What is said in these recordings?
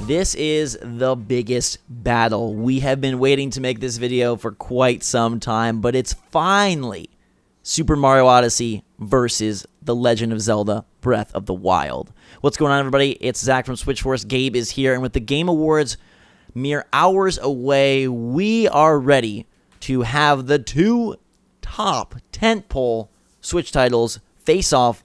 This is the biggest battle. We have been waiting to make this video for quite some time, but it's finally Super Mario Odyssey versus The Legend of Zelda Breath of the Wild. What's going on, everybody? It's Zach from Switchforce. Gabe is here, and with the Game Awards mere hours away, we are ready to have the two top tentpole Switch titles face off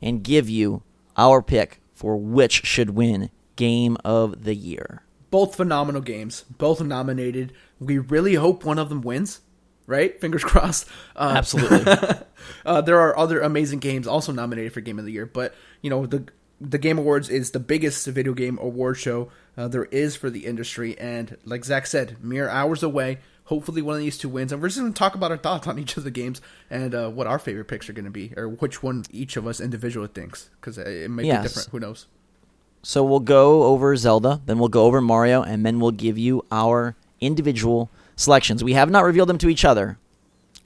and give you our pick for which should win Game of the Year. Both phenomenal games, both nominated. We really hope one of them wins, right? Fingers crossed. Absolutely. There are other amazing games also nominated for Game of the Year, but you know the Game Awards is the biggest video game award show there is for the industry, and like Zach said, mere hours away. Hopefully one of these two wins, and we're just going to talk about our thoughts on each of the games and what our favorite picks are going to be, or which one each of us individually thinks, because it might be different. Who knows? So we'll go over Zelda, then we'll go over Mario, and then we'll give you our individual selections. We have not revealed them to each other,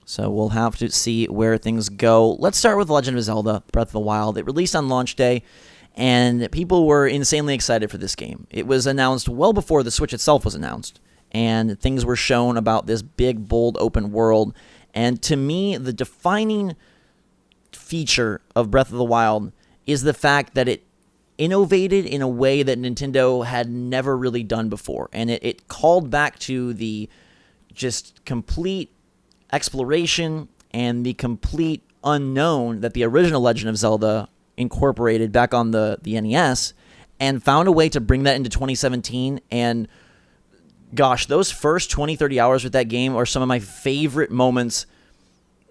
so we'll have to see where things go. Let's start with The Legend of Zelda Breath of the Wild. It released on launch day, and people were insanely excited for this game. It was announced well before the Switch itself was announced, and things were shown about this big, bold, open world. And to me, the defining feature of Breath of the Wild is the fact that it innovated in a way that Nintendo had never really done before. And it called back to the just complete exploration and the complete unknown that the original Legend of Zelda incorporated back on the NES, and found a way to bring that into 2017. And gosh, those first 20, 30 hours with that game are some of my favorite moments,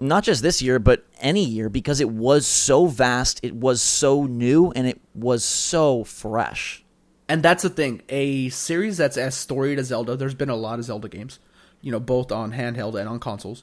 not just this year, but any year, because it was so vast, it was so new, and it was so fresh. And that's the thing. A series that's as storied as Zelda, there's been a lot of Zelda games, both on handheld and on consoles.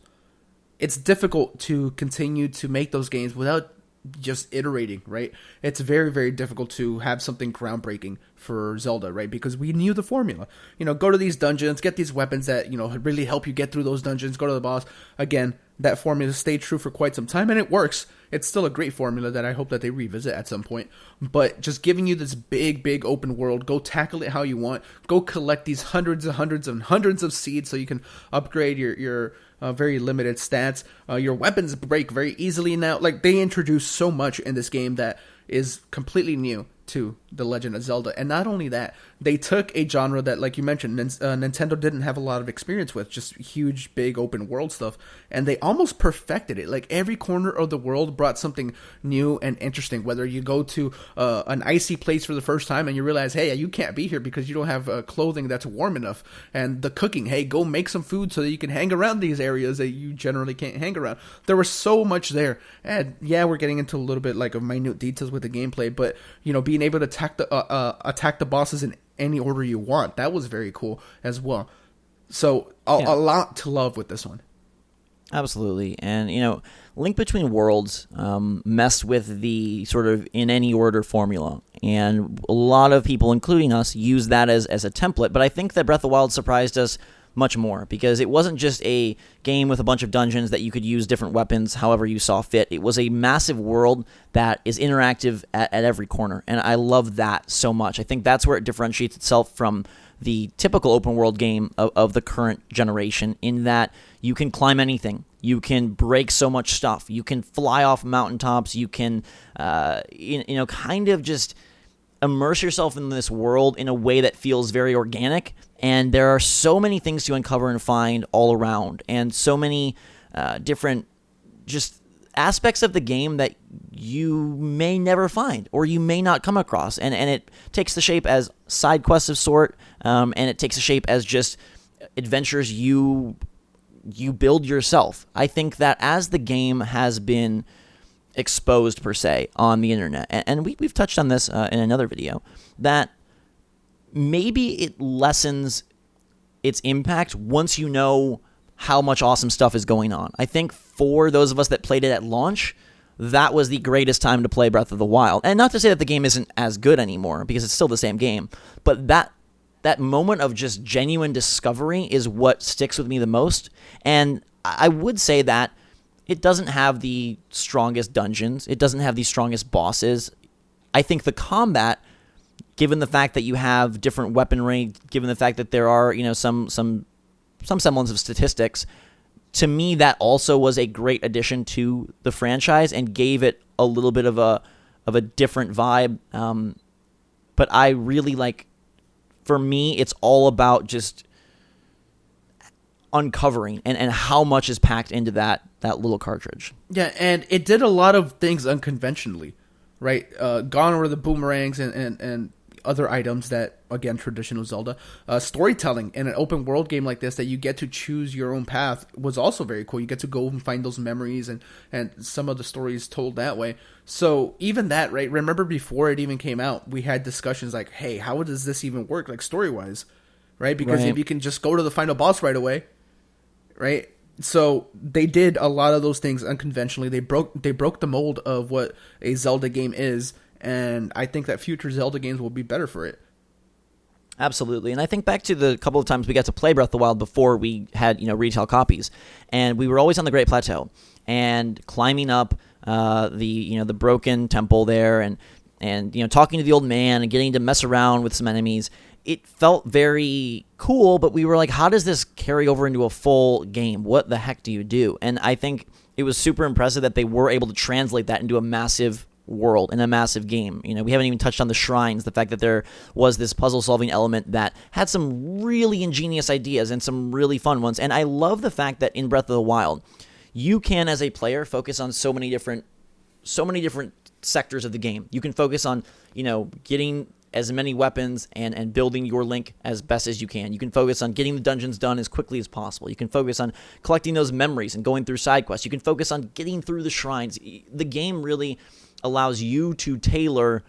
It's difficult to continue to make those games without just iterating, right? It's very, very difficult to have something groundbreaking for Zelda, right? Because we knew the formula. Go to these dungeons, get these weapons that, really help you get through those dungeons, go to the boss. Again, that formula stayed true for quite some time, and it works. It's still a great formula that I hope that they revisit at some point. But just giving you this big, big open world, go tackle it how you want. Go collect these hundreds and hundreds and hundreds of seeds so you can upgrade your very limited stats. Your weapons break very easily now. Like, they introduced so much in this game that is completely new to The Legend of Zelda. And not only that, they took a genre that, like you mentioned, Nintendo didn't have a lot of experience with, just huge, big, open world stuff, and they almost perfected it. Like, every corner of the world brought something new and interesting, whether you go to an icy place for the first time and you realize, hey, you can't be here because you don't have clothing that's warm enough, and the cooking, hey, go make some food so that you can hang around these areas that you generally can't hang around. There was so much there, and yeah, we're getting into a little bit like of minute details with the gameplay, but being able to attack the bosses in any order you want, that was very cool as well. So a lot to love with this one. Absolutely. And Link Between Worlds messed with the sort of in any order formula, and a lot of people, including us, use that as a template. But I think that Breath of the Wild surprised us much more, because it wasn't just a game with a bunch of dungeons that you could use different weapons however you saw fit. It was a massive world that is interactive at every corner, and I love that so much. I think that's where it differentiates itself from the typical open world game of the current generation, in that you can climb anything, you can break so much stuff, you can fly off mountaintops, you can kind of just immerse yourself in this world in a way that feels very organic. And there are so many things to uncover and find all around, and so many different just aspects of the game that you may never find or you may not come across. And it takes the shape as side quests of sort, and it takes the shape as just adventures you build yourself. I think that as the game has been exposed, per se, on the internet, and we've touched on this in another video, that maybe it lessens its impact once you know how much awesome stuff is going on. I think for those of us that played it at launch, that was the greatest time to play Breath of the Wild. And not to say that the game isn't as good anymore, because it's still the same game, but that moment of just genuine discovery is what sticks with me the most. And I would say that it doesn't have the strongest dungeons. It doesn't have the strongest bosses. I think the combat given the fact that you have different weaponry, given the fact that there are, some semblance of statistics, to me that also was a great addition to the franchise and gave it a little bit of a different vibe. But I really for me, it's all about just uncovering and how much is packed into that little cartridge. Yeah, and it did a lot of things unconventionally, right? Gone were the boomerangs and other items that, again, traditional Zelda. Storytelling in an open world game like this that you get to choose your own path was also very cool. You get to go and find those memories and some of the stories told that way. So even that, right? Remember before it even came out, we had discussions like, hey, how does this even work, like story-wise, right? Because if you can just go to the final boss right away, right? So they did a lot of those things unconventionally. They broke the mold of what a Zelda game is, and I think that future Zelda games will be better for it. Absolutely. And I think back to the couple of times we got to play Breath of the Wild before we had, retail copies. And we were always on the Great Plateau and climbing up the broken temple there and talking to the old man and getting to mess around with some enemies. It felt very cool, but we were like, how does this carry over into a full game? What the heck do you do? And I think it was super impressive that they were able to translate that into a massive world in a massive game. We haven't even touched on the shrines, the fact that there was this puzzle-solving element that had some really ingenious ideas and some really fun ones. And I love the fact that in Breath of the Wild, you can, as a player, focus on so many different sectors of the game. You can focus on, getting as many weapons and building your Link as best as you can. You can focus on getting the dungeons done as quickly as possible. You can focus on collecting those memories and going through side quests. You can focus on getting through the shrines. The game really allows you to tailor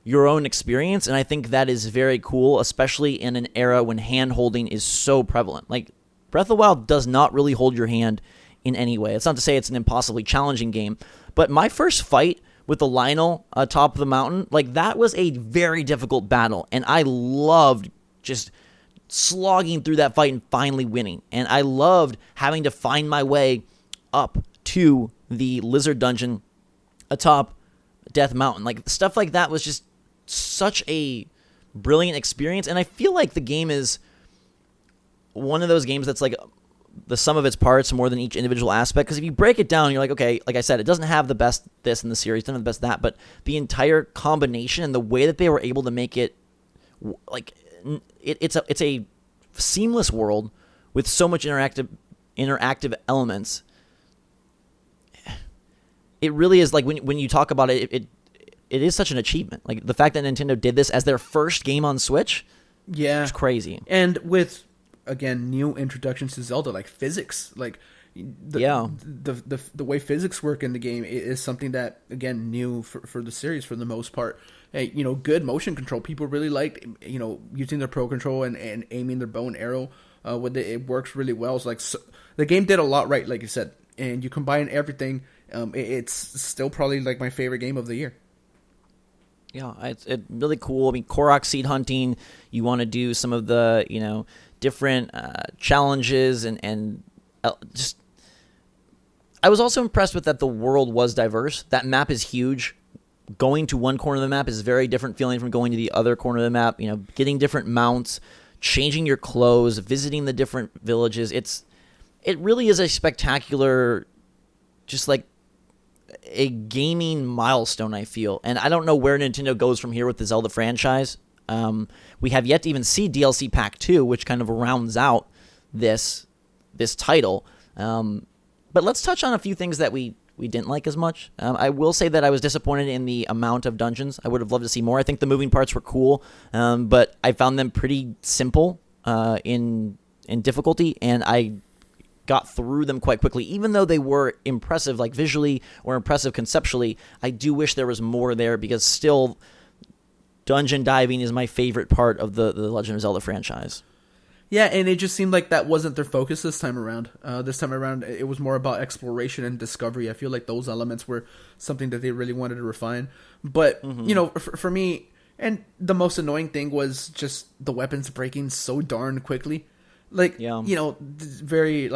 your own experience, and I think that is very cool, especially in an era when hand-holding is so prevalent. Like, Breath of the Wild does not really hold your hand in any way. It's not to say it's an impossibly challenging game, but my first fight with the Lionel atop of the mountain, that was a very difficult battle, and I loved just slogging through that fight and finally winning. And I loved having to find my way up to the lizard dungeon atop Death Mountain. Stuff like that was just such a brilliant experience, and I feel like the game is one of those games that's the sum of its parts more than each individual aspect, because if you break it down, you're like, okay, like I said, it doesn't have the best this in the series, doesn't have the best that, but the entire combination and the way that they were able to make it, it's a seamless world with so much interactive elements. It really is, when you talk about it, it is such an achievement. The fact that Nintendo did this as their first game on Switch, it's crazy. And with, again, new introductions to Zelda, like physics, the way physics work in the game is something that, again, new for the series for the most part. Hey, good motion control. People really liked, using their Pro Control and aiming their bow and arrow. It works really well. It's the game did a lot right, like you said, and you combine everything. It's still probably my favorite game of the year. Yeah, it's really cool. I mean, Korok seed hunting. You want to do some of the different challenges and just. I was also impressed with that the world was diverse. That map is huge. Going to one corner of the map is a very different feeling from going to the other corner of the map. Getting different mounts, changing your clothes, visiting the different villages. It really is a spectacular, just a gaming milestone, I feel. And I don't know where Nintendo goes from here with the Zelda franchise. We have yet to even see DLC Pack 2, which kind of rounds out this title. But let's touch on a few things that we didn't like as much. I will say that I was disappointed in the amount of dungeons. I would have loved to see more. I think the moving parts were cool, but I found them pretty simple in difficulty, and I got through them quite quickly. Even though they were impressive, visually or impressive conceptually, I do wish there was more there, because still, dungeon diving is my favorite part of the Legend of Zelda franchise. Yeah, and it just seemed like that wasn't their focus this time around. This time around, it was more about exploration and discovery. I feel like those elements were something that they really wanted to refine. But, for me, and the most annoying thing was just the weapons breaking so darn quickly. Very,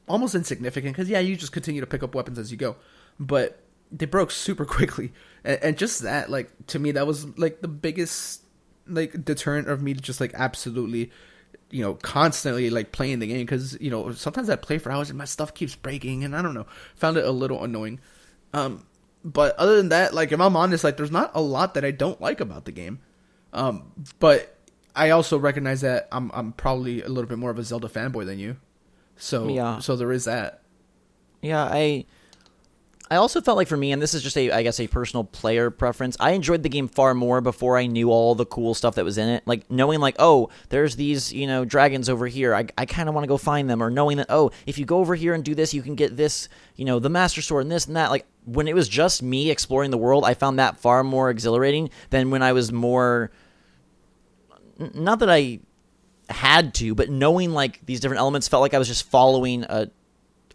almost insignificant. Because, you just continue to pick up weapons as you go. But they broke super quickly, and just that, like, to me, that was like the biggest like deterrent of me to just like absolutely, constantly like playing the game, because sometimes I play for hours and my stuff keeps breaking, and I don't know, found it a little annoying. But other than that, like, if I'm honest, like, there's not a lot that I don't like about the game. But I also recognize that I'm probably a little bit more of a Zelda fanboy than you. So there is that. Yeah, I also felt like, for me, and this is just I guess a personal player preference, I enjoyed the game far more before I knew all the cool stuff that was in it. Like, knowing, like, oh, there's these, dragons over here. I kind of want to go find them. Or knowing that, oh, if you go over here and do this, you can get this, the Master Sword and this and that. Like, when it was just me exploring the world, I found that far more exhilarating than when I was more... Not that I had to, but knowing, like, these different elements felt like I was just following a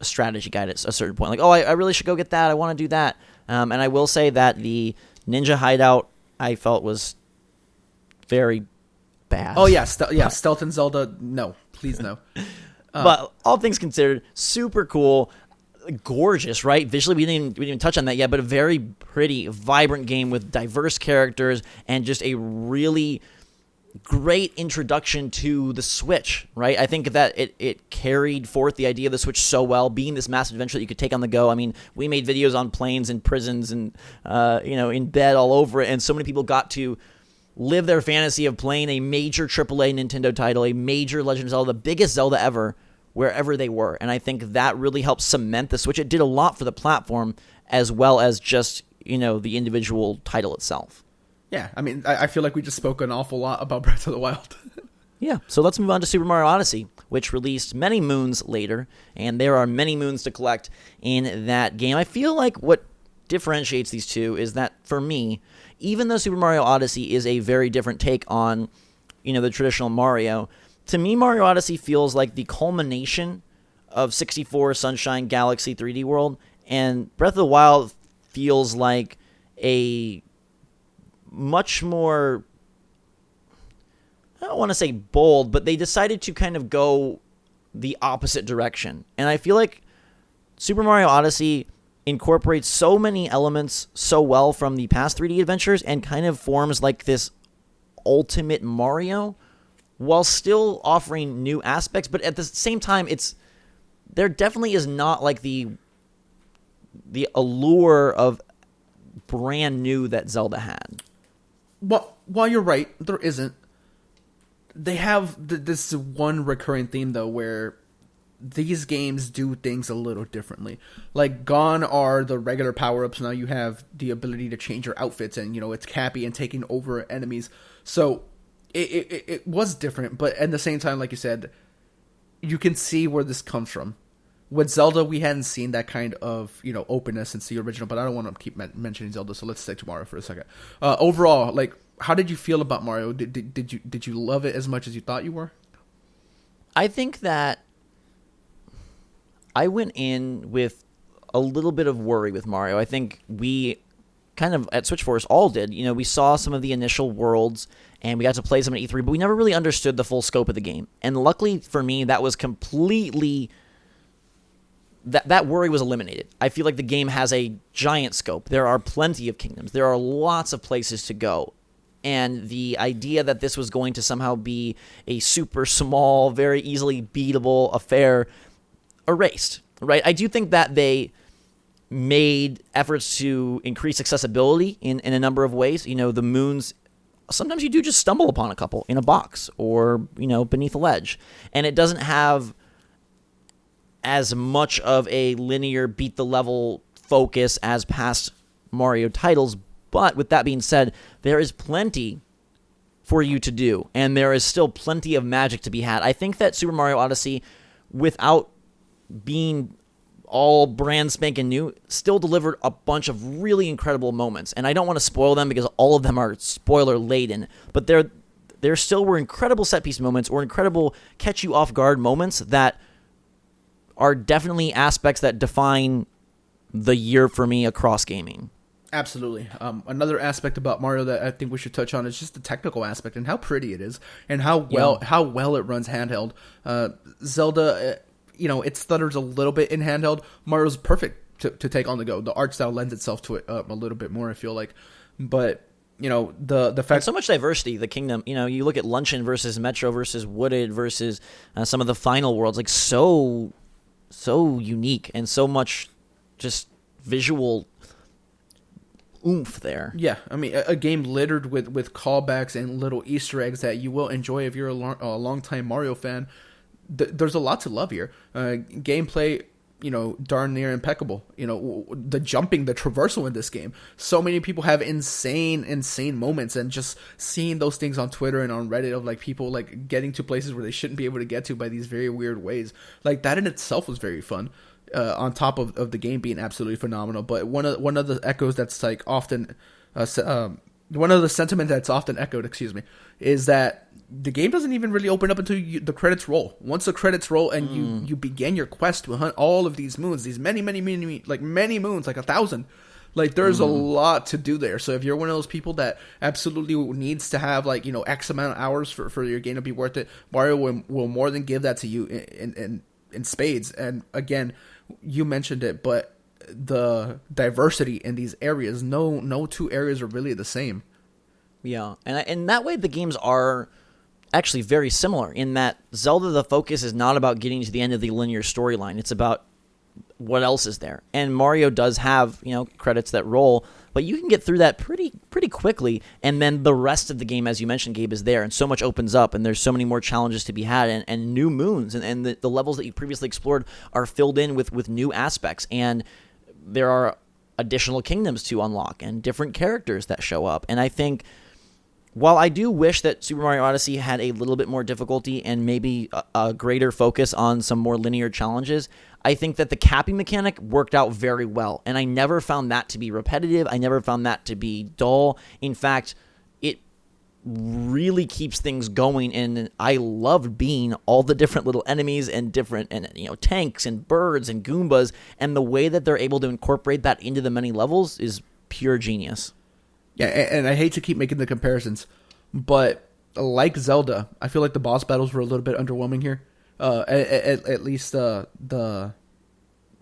strategy guide at a certain point. Like, oh, I really should go get that. I want to do that. And I will say that the ninja hideout I felt was very bad. Oh, yeah. Stealth in Zelda, no. Please, no. But all things considered, super cool, gorgeous, right? Visually, we didn't even touch on that yet, but a very pretty, vibrant game with diverse characters and just a really great introduction to the Switch, right? I think that it carried forth the idea of the Switch so well, being this massive adventure that you could take on the go. I mean, we made videos on planes and prisons and, in bed all over it, and so many people got to live their fantasy of playing a major AAA Nintendo title, a major Legend of Zelda, the biggest Zelda ever, wherever they were. And I think that really helped cement the Switch. It did a lot for the platform as well as just, the individual title itself. Yeah, I mean, I feel like we just spoke an awful lot about Breath of the Wild. Yeah, so let's move on to Super Mario Odyssey, which released many moons later, and there are many moons to collect in that game. I feel like what differentiates these two is that, for me, even though Super Mario Odyssey is a very different take on, the traditional Mario, to me, Mario Odyssey feels like the culmination of 64, Sunshine, Galaxy, 3D World, and Breath of the Wild feels like a much more, I don't want to say bold, but they decided to kind of go the opposite direction. And I feel like Super Mario Odyssey incorporates so many elements so well from the past 3D adventures and kind of forms like this ultimate Mario while still offering new aspects. But at the same time, there definitely is not like the allure of brand new that Zelda had. Well, while you're right, there isn't. They have this one recurring theme, though, where these games do things a little differently. Like, gone are the regular power-ups. Now you have the ability to change your outfits, and, it's Cappy and taking over enemies. So it was different, but at the same time, like you said, you can see where this comes from. With Zelda, we hadn't seen that kind of, openness since the original, but I don't want to keep mentioning Zelda, so let's stick to Mario for a second. Overall, like, how did you feel about Mario? Did you love it as much as you thought you were? I think that I went in with a little bit of worry with Mario. I think we kind of, at Switch Force, all did. We saw some of the initial worlds, and we got to play some at E3, but we never really understood the full scope of the game. And luckily for me, that was completely... That worry was eliminated. I feel like the game has a giant scope. There are plenty of kingdoms. There are lots of places to go. And the idea that this was going to somehow be a super small, very easily beatable affair erased, right? I do think that they made efforts to increase accessibility in a number of ways. The moons, sometimes you do just stumble upon a couple in a box or, beneath a ledge. And it doesn't have as much of a linear beat the level focus as past Mario titles. But with that being said, there is plenty for you to do, and there is still plenty of magic to be had. I think that Super Mario Odyssey, without being all brand spanking new, still delivered a bunch of really incredible moments. And I don't want to spoil them because all of them are spoiler laden, but there still were incredible set piece moments or incredible catch you off guard moments that are definitely aspects that define the year for me across gaming. Absolutely. Another aspect about Mario that I think we should touch on is just the technical aspect and how pretty it is and how well it runs handheld. Zelda, it stutters a little bit in handheld. Mario's perfect to take on the go. The art style lends itself to it a little bit more, I feel like. But the fact, and so much diversity. The kingdom, you look at Luncheon versus Metro versus Wooded versus some of the final worlds, like so unique and so much just visual oomph there. Yeah, I mean, a game littered with callbacks and little Easter eggs that you will enjoy if you're a longtime Mario fan. There's a lot to love here. Gameplay, darn near impeccable. The jumping, the traversal in this game. So many people have insane moments, and just seeing those things on Twitter and on Reddit of like people like getting to places where they shouldn't be able to get to by these very weird ways. Like that in itself was very fun. On top of the game being absolutely phenomenal. But one of the echoes that's like often, one of the sentiments that's often echoed, is that the game doesn't even really open up until the credits roll. Once the credits roll and you begin your quest to hunt all of these moons, these many moons, like 1,000. Like there's a lot to do there. So if you're one of those people that absolutely needs to have like X amount of hours for your game to be worth it, Mario will more than give that to you in spades. And again, you mentioned it, but the diversity in these areas, no two areas are really the same. Yeah, and in that way, the games are actually very similar in that Zelda, the focus is not about getting to the end of the linear storyline. It's about what else is there. And Mario does have, credits that roll, but you can get through that pretty quickly, and then the rest of the game, as you mentioned, Gabe, is there, and so much opens up, and there's so many more challenges to be had, and new moons, and the levels that you previously explored are filled in with new aspects, and there are additional kingdoms to unlock, and different characters that show up, and I think while I do wish that Super Mario Odyssey had a little bit more difficulty and maybe a greater focus on some more linear challenges, I think that the capping mechanic worked out very well. And I never found that to be repetitive. I never found that to be dull. In fact, it really keeps things going. And I loved being all the different little enemies and tanks and birds and Goombas. And the way that they're able to incorporate that into the many levels is pure genius. Yeah, and I hate to keep making the comparisons, but like Zelda, I feel like the boss battles were a little bit underwhelming here. At least the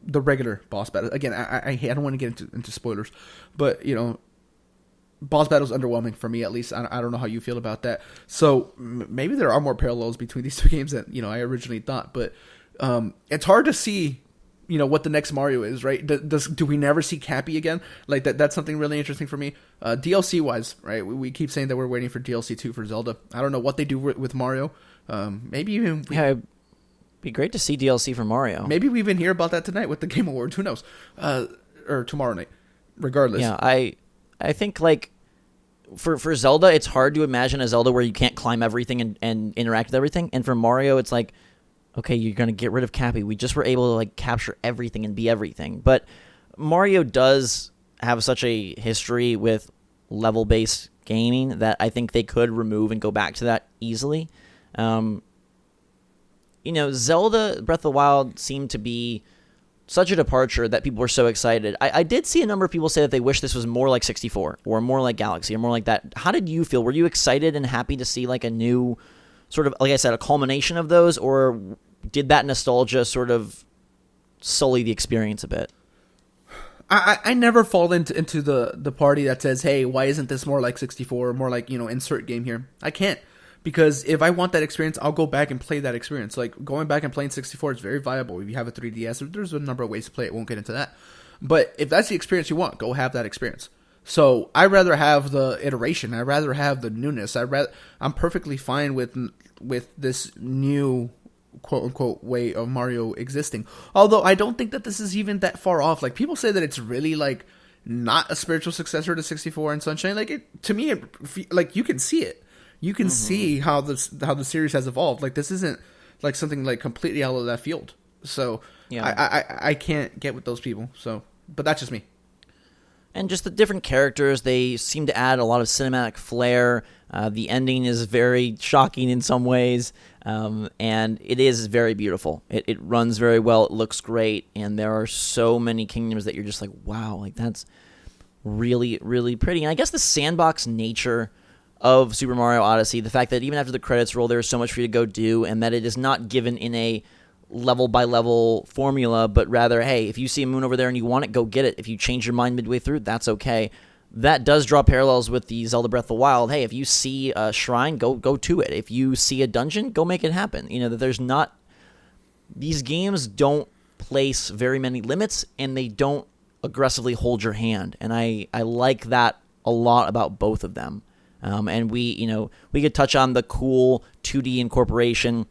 regular boss battle. Again, I don't want to get into spoilers, but boss battles underwhelming for me at least. I don't know how you feel about that. So maybe there are more parallels between these two games than I originally thought. But it's hard to see what the next Mario is, right? Do we never see Cappy again? Like that's something really interesting for me. DLC wise, right? We keep saying that we're waiting for DLC 2 for Zelda. I don't know what they do with Mario. Maybe even it'd be great to see DLC for Mario. Maybe we even hear about that tonight with the Game Awards. Who knows? Or tomorrow night. Regardless. Yeah, I think like for Zelda, it's hard to imagine a Zelda where you can't climb everything and interact with everything. And for Mario, it's like, okay, you're going to get rid of Cappy. We just were able to like capture everything and be everything. But Mario does have such a history with level-based gaming that I think they could remove and go back to that easily. Zelda Breath of the Wild seemed to be such a departure that people were so excited. I did see a number of people say that they wish this was more like 64 or more like Galaxy or more like that. How did you feel? Were you excited and happy to see like a new sort of, like I said, a culmination of those, or did that nostalgia sort of sully the experience a bit? I never fall into the party that says, hey, why isn't this more like 64 or more like, insert game here? I can't. Because if I want that experience, I'll go back and play that experience. Like, going back and playing 64 is very viable. If you have a 3DS, there's a number of ways to play it. Won't get into that. But if that's the experience you want, go have that experience. So I'd rather have the iteration. I'd rather have the newness. I'm perfectly fine with this new quote-unquote way of Mario existing. Although I don't think that this is even that far off. Like, people say that it's really, like, not a spiritual successor to 64 and Sunshine. Like, to me, like, you can see it. You can see how the series has evolved. Like, this isn't like something like completely out of that field. So yeah. I can't get with those people. So, but that's just me. And just the different characters, they seem to add a lot of cinematic flair. The ending is very shocking in some ways, and it is very beautiful. It runs very well. It looks great, and there are so many kingdoms that you're just like, wow, like that's really, really pretty. And I guess the sandbox nature of Super Mario Odyssey, the fact that even after the credits roll, there's so much for you to go do, and that it is not given in a level by level formula, but rather, hey, if you see a moon over there and you want it, go get it. If you change your mind midway through, that's okay. That does draw parallels with the Zelda Breath of the Wild. Hey, if you see a shrine, go to it. If you see a dungeon, go make it happen. That there's not... These games don't place very many limits, and they don't aggressively hold your hand. And I like that a lot about both of them. And we could touch on the cool 2D incorporation.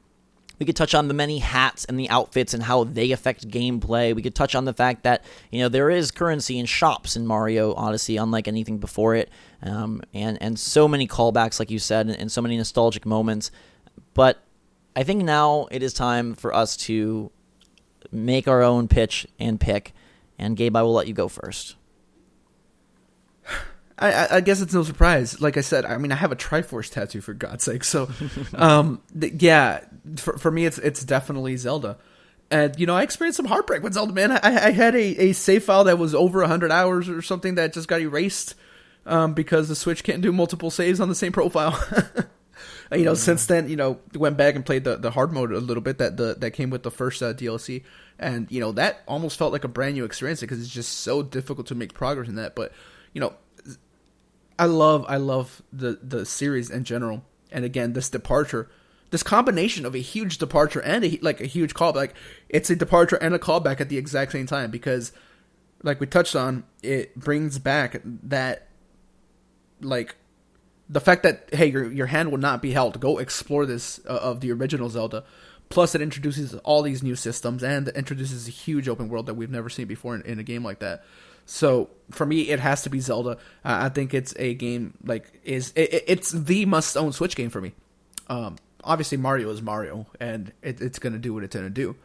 We could touch on the many hats and the outfits and how they affect gameplay. We could touch on the fact that, there is currency in shops in Mario Odyssey, unlike anything before it. And so many callbacks, like you said, and so many nostalgic moments. But I think now it is time for us to make our own pitch and pick. And Gabe, I will let you go first. I guess it's no surprise. Like I said, I have a Triforce tattoo, for God's sake. So, for me, it's definitely Zelda. And, I experienced some heartbreak with Zelda, man. I had a save file that was over 100 hours or something that just got erased because the Switch can't do multiple saves on the same profile. Since then, went back and played the hard mode a little bit that came with the first DLC. And, that almost felt like a brand new experience because it's just so difficult to make progress in that. But, I love the series in general, and again, this combination of a huge departure and a huge callback. It's a departure and a callback at the exact same time because, like we touched on, it brings back that, like, the fact that, hey, your hand will not be held. Go explore this of the original Zelda. Plus, it introduces all these new systems and introduces a huge open world that we've never seen before in a game like that. So for me, it has to be Zelda. I think it's a game it's the must-own Switch game for me. Obviously, Mario is Mario, and it's going to do what it's going to do.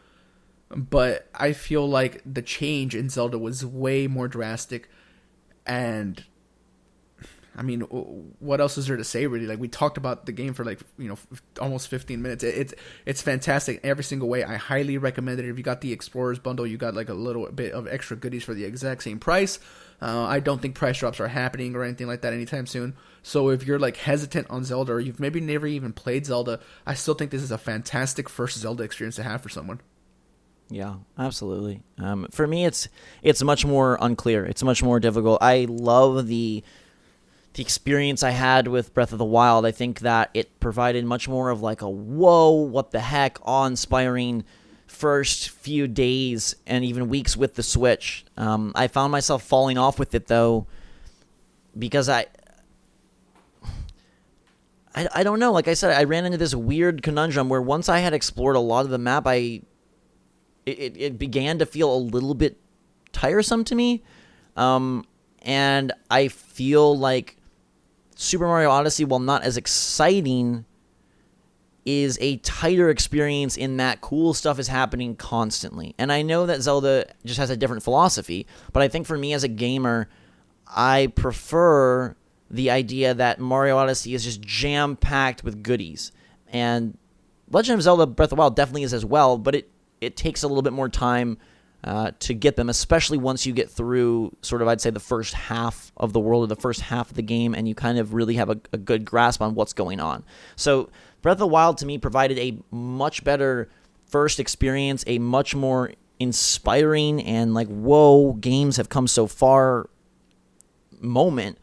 But I feel like the change in Zelda was way more drastic. And, what else is there to say, really? Like, we talked about the game for, almost 15 minutes. It's fantastic every single way. I highly recommend it. If you got the Explorers bundle, you got, a little bit of extra goodies for the exact same price. I don't think price drops are happening or anything like that anytime soon. So if you're, hesitant on Zelda, or you've maybe never even played Zelda, I still think this is a fantastic first Zelda experience to have for someone. Yeah, absolutely. For me, it's much more unclear. It's much more difficult. I love the experience I had with Breath of the Wild. I think that it provided much more of a whoa, what the heck, awe-inspiring first few days and even weeks with the Switch. I found myself falling off with it, though, because I don't know. Like I said, I ran into this weird conundrum where once I had explored a lot of the map, it began to feel a little bit tiresome to me. And I feel like Super Mario Odyssey, while not as exciting, is a tighter experience in that cool stuff is happening constantly. And I know that Zelda just has a different philosophy, but I think for me as a gamer, I prefer the idea that Mario Odyssey is just jam-packed with goodies. And Legend of Zelda Breath of the Wild definitely is as well, but it takes a little bit more time to get them, especially once you get through sort of, I'd say, the first half of the world or the first half of the game, and you kind of really have a good grasp on what's going on. So Breath of the Wild, to me, provided a much better first experience, a much more inspiring and whoa, games have come so far moment.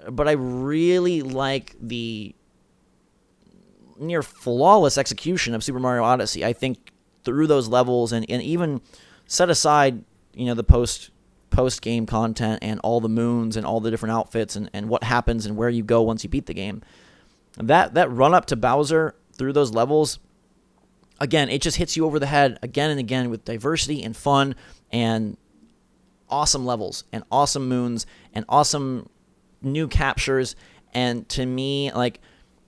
But I really like the near flawless execution of Super Mario Odyssey. I think through those levels and even set aside, the post-game content and all the moons and all the different outfits and what happens and where you go once you beat the game. That run-up to Bowser through those levels, again, it just hits you over the head again and again with diversity and fun and awesome levels and awesome moons and awesome new captures. And to me, I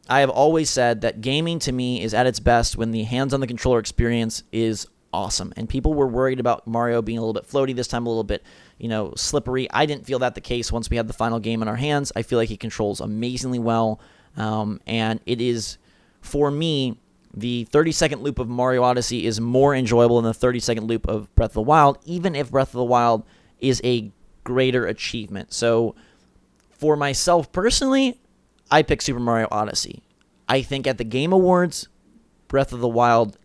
have always said that gaming to me is at its best when the hands-on-the-controller experience is awesome. And people were worried about Mario being a little bit floaty this time, a little bit, slippery. I didn't feel that the case once we had the final game in our hands. I feel like he controls amazingly well. And it is, for me, the 30-second loop of Mario Odyssey is more enjoyable than the 30-second loop of Breath of the Wild, even if Breath of the Wild is a greater achievement. So for myself personally, I pick Super Mario Odyssey. I think at the Game Awards, Breath of the Wild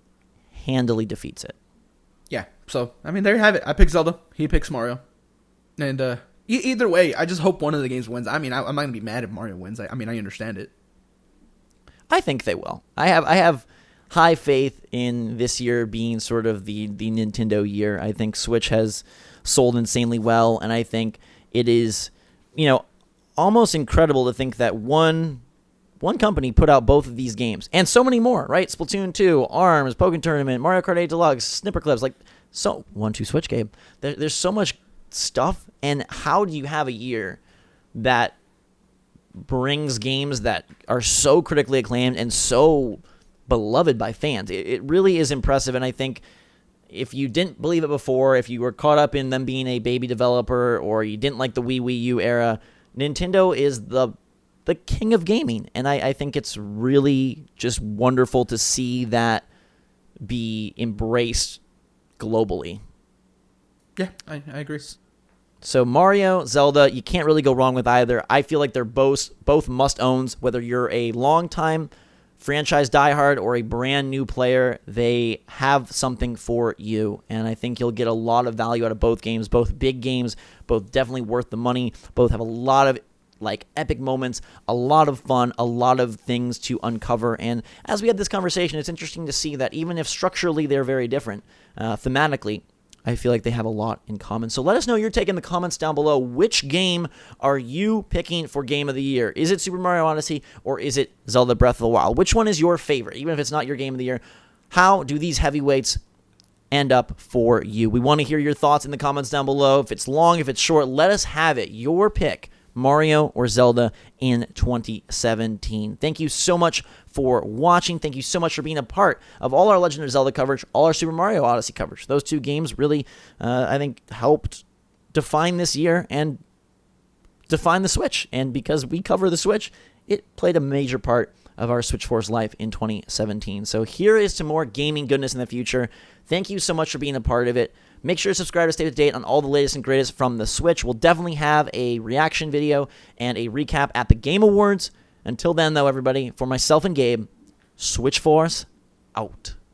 handily defeats it. Yeah, so, I mean, there you have it. I picked Zelda. He picks Mario. And either way, I just hope one of the games wins. I mean, I'm not going to be mad if Mario wins. I mean, I understand it. I think they will. I have high faith in this year being sort of the Nintendo year. I think Switch has sold insanely well, and I think it is, almost incredible to think that one company put out both of these games and so many more, right? Splatoon 2, ARMS, Pokkén Tournament, Mario Kart 8 Deluxe, Snipper Clips, like so 1-2 Switch game. There's so much stuff, and how do you have a year that brings games that are so critically acclaimed and so beloved by fans? It really is impressive, and I think if you didn't believe it before, if you were caught up in them being a baby developer or you didn't like the Wii U era, Nintendo is the king of gaming, and I think it's really just wonderful to see that be embraced globally. Yeah, I agree. So Mario, Zelda, you can't really go wrong with either. I feel like they're both must-owns, whether you're a long-time franchise diehard or a brand new player. They have something for you, and I think you'll get a lot of value out of both games, both big games, both definitely worth the money, both have a lot of epic moments, a lot of fun, a lot of things to uncover. And as we had this conversation, it's interesting to see that even if structurally they're very different, thematically, I feel like they have a lot in common. So let us know your take in the comments down below. Which game are you picking for Game of the Year? Is it Super Mario Odyssey or is it Zelda Breath of the Wild? Which one is your favorite? Even if it's not your Game of the Year, how do these heavyweights end up for you? We want to hear your thoughts in the comments down below. If it's long, if it's short, let us have it. Your pick, Mario or Zelda in 2017. Thank you so much for watching. Thank you so much for being a part of all our Legend of Zelda coverage, all our Super Mario Odyssey coverage. Those two games really, I think, helped define this year and define the Switch. And because we cover the Switch, it played a major part of our Switch Force life in 2017. So here is to more gaming goodness in the future. Thank you so much for being a part of it. Make sure to subscribe to stay up to date on all the latest and greatest from the Switch. We'll definitely have a reaction video and a recap at the Game Awards. Until then, though, everybody, for myself and Gabe, Switch Force out.